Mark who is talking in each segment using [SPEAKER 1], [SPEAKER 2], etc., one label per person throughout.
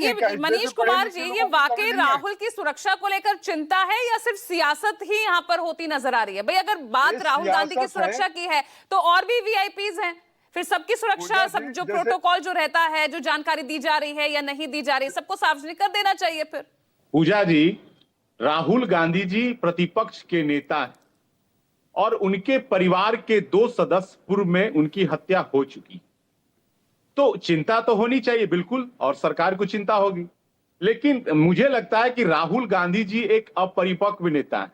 [SPEAKER 1] ये मनीष कुमार जी, ये वाकई राहुल की सुरक्षा को लेकर चिंता है या सिर्फ सियासत ही यहाँ पर होती नजर आ रही है? भाई अगर बात राहुल गांधी की सुरक्षा की है तो और भी वीआईपीज हैं, फिर सबकी सुरक्षा, सब जो प्रोटोकॉल जो रहता है, जो जानकारी दी जा रही है या नहीं दी जा रही है, सबको सार्वजनिक कर देना चाहिए। फिर
[SPEAKER 2] पूजा जी, राहुल गांधी जी प्रतिपक्ष के नेता हैं और उनके परिवार के 2 सदस्य पूर्व में उनकी हत्या हो चुकी, तो चिंता तो होनी चाहिए बिल्कुल, और सरकार को चिंता होगी। लेकिन मुझे लगता है कि राहुल गांधी जी एक अपरिपक्व नेता है।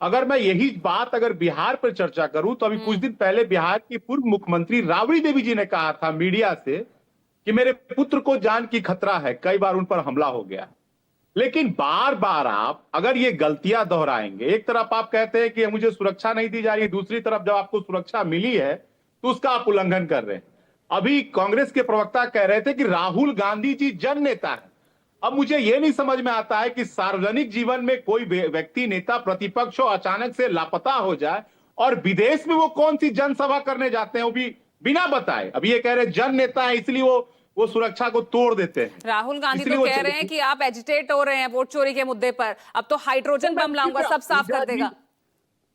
[SPEAKER 2] अगर मैं यही बात अगर बिहार पर चर्चा करूं तो अभी कुछ दिन पहले बिहार की पूर्व मुख्यमंत्री राबड़ी देवी जी ने कहा था मीडिया से कि मेरे पुत्र को जान की खतरा है, कई बार उन पर हमला हो गया। लेकिन बार बार आप अगर ये गलतियां दोहराएंगे, एक तरफ आप कहते हैं कि मुझे सुरक्षा नहीं दी जा रही है, दूसरी तरफ जब आपको सुरक्षा मिली है तो उसका आप उल्लंघन कर रहे हैं। अभी कांग्रेस के प्रवक्ता कह रहे थे कि राहुल गांधी जी जन नेता है। अब मुझे यह नहीं समझ में आता है कि सार्वजनिक जीवन में कोई व्यक्ति, नेता, प्रतिपक्ष हो, अचानक से लापता हो जाए और विदेश में वो कौन सी जनसभा करने जाते हैं वो भी बिना बताए। अब ये कह रहे जन नेता है इसलिए वो सुरक्षा को तोड़ देते हैं।
[SPEAKER 1] राहुल गांधी तो कह रहे हैं कि आप एजिटेट हो रहे हैं वोट चोरी के मुद्दे पर, अब तो हाइड्रोजन बम लाऊंगा, सब साफ कर देगा।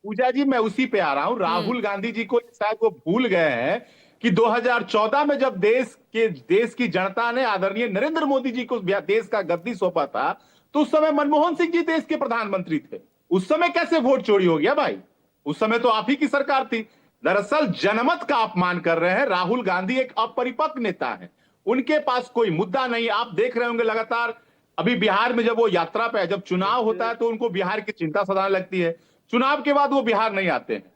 [SPEAKER 2] पूजा जी, मैं उसी पे आ रहा हूं। राहुल गांधी जी को शायद वो भूल गए हैं कि 2014 में जब देश की जनता ने आदरणीय नरेंद्र मोदी जी को देश का गद्दी सौंपा था तो उस समय मनमोहन सिंह जी देश के प्रधानमंत्री थे। उस समय कैसे वोट चोरी हो गया भाई? उस समय तो आप ही की सरकार थी। दरअसल जनमत का अपमान कर रहे हैं। राहुल गांधी एक अपरिपक्व नेता है, उनके पास कोई मुद्दा नहीं। आप देख रहे होंगे लगातार अभी बिहार में जब वो यात्रा पे है, जब चुनाव होता है तो उनको बिहार की चिंता सताने लगती है, चुनाव के बाद वो बिहार नहीं आते हैं।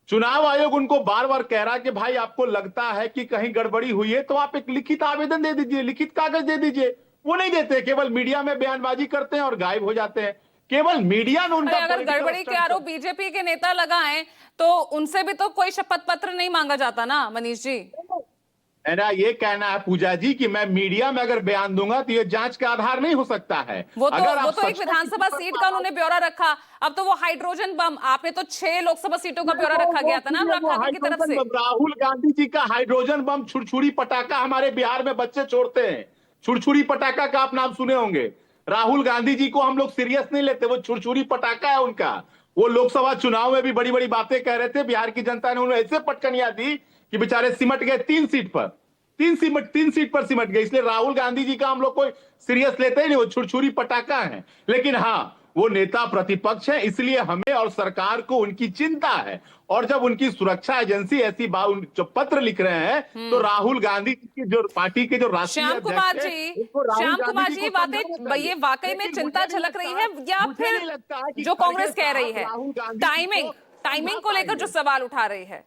[SPEAKER 2] चुनाव आयोग उनको बार बार कह रहा है कि भाई आपको लगता है कि कहीं गड़बड़ी हुई है तो आप एक लिखित आवेदन दे दीजिए, लिखित कागज दे दीजिए। वो नहीं देते, केवल मीडिया में बयानबाजी करते हैं और गायब हो जाते हैं। केवल मीडिया में उनका
[SPEAKER 1] अगर गड़बड़ी के आरोप बीजेपी के नेता लगाएं तो उनसे भी तो कोई शपथ पत्र नहीं मांगा जाता ना मनीष जी?
[SPEAKER 2] मेरा ये कहना है पूजा जी कि मैं मीडिया में अगर बयान दूंगा तो ये जांच का आधार नहीं हो सकता है।
[SPEAKER 1] वो तो एक विधानसभा सीट का उन्होंने ब्यौरा रखा। अब तो वो हाइड्रोजन बम, आपने तो 6 लोकसभा सीटों का ब्यौरा रखा गया था ना अनुराग ठाकुर की तरफ से।
[SPEAKER 2] राहुल गांधी जी का हाइड्रोजन बम, छुरछुरी पटाखा हमारे बिहार में बच्चे छोड़ते हैं। छुरछुरी पटाखा का आप नाम सुने होंगे। राहुल गांधी जी को हम लोग सीरियस नहीं लेते, वो छुरछुरी पटाखा है उनका। वो लोकसभा चुनाव में भी बड़ी बड़ी बातें कह रहे थे, बिहार की जनता ने उन्हें ऐसे पटकनियां दी कि बेचारे सिमट गए। 3 सीट पर सिमट गए। इसलिए राहुल गांधी जी का हम लोग कोई सीरियस लेते ही नहीं, वो छुरछुरी पटाखा है। लेकिन हाँ, वो नेता प्रतिपक्ष है, इसलिए हमें और सरकार को उनकी चिंता है। और जब उनकी सुरक्षा एजेंसी ऐसी जो पत्र लिख रहे हैं तो राहुल गांधी की जो पार्टी के जो राष्ट्रीय
[SPEAKER 1] श्याम कुमार जी, बातें ये वाकई में चिंता झलक रही है या फिर जो कांग्रेस कह रही है टाइमिंग को लेकर जो सवाल उठा रही है?